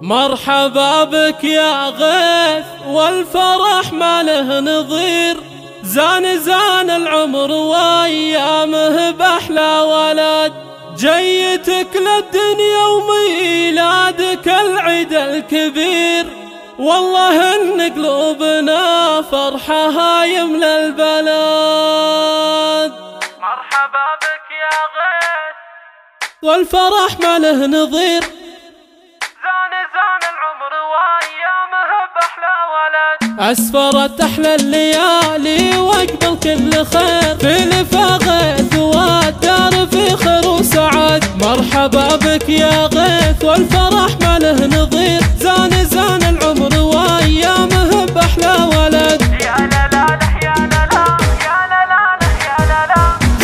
مرحبا بك يا غيث والفرح ما له نظير، زان العمر وايامه باحلى ولد، جيتك للدنيا وميلادك العيد الكبير، والله ان قلوبنا فرحها يملى البلد. مرحبا بك يا غيث والفرح ما له نظير، زان العمر وايامه باحلى ولد، اسفرت احلى الليالي واقبل كل خير، في لفا غيث والدار في خير وسعد. مرحبا بك يا غيث والفرح ما له نظير، زان العمر وايامه باحلى ولد، يا لا لا يا لا لا يا لا لا يا لا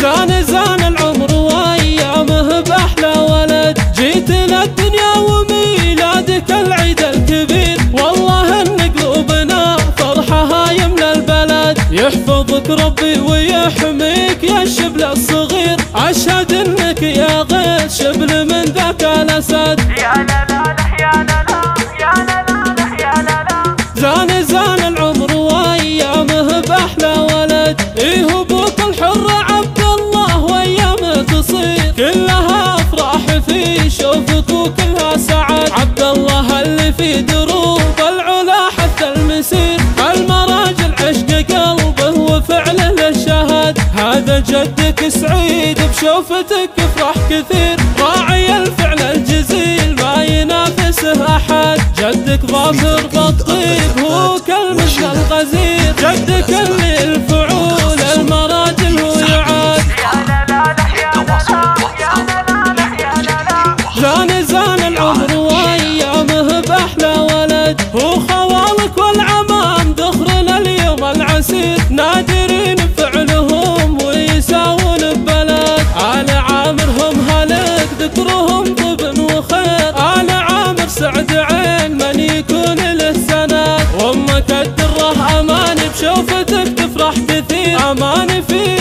لا، زان العمر وايامه باحلى ولد، جيت للدنيا وميلادك العيد الكبير، والله ان قلوبنا فرحها يملى البلد، يحفظك ربي ويحميك يا الشبل الصغير، اشهد انك يا غيث شبل من ذاك الاسد، يا لا لا يا لا لا يا لا لا يا لا لا، زان العمر وايامه باحلى ولد، ايه ابوك الحر عبد الله وايامه تصير، كلها افراح في شوفك وكلها سعد، عبد الله اللي في دروب العلا حتى المسير، المراجل عشق قلبه وفعله للشهد، هذا جدك سعيد بشوفتك افرح كثير، راعي الفعل الجزيل ما ينافسه احد، جدك ظافر بالطيب هو كالمثل الغزير، جدك اللي الفعول المراجل هو يعاد، يا لا لا يا لا لا يا لا لا يا لا لا، زان العمر وايامه باحلى ولد، هو خوالك والعمام ذخرنا اليوم العسير، نادرين بفعلهم ويساوون ببلد، آل عامرهم هلك ذكرهم طب وخير، آل عامر سعد عين من يكون له سند، وامك الدره اماني بشوفتك تفرح كثير، اماني في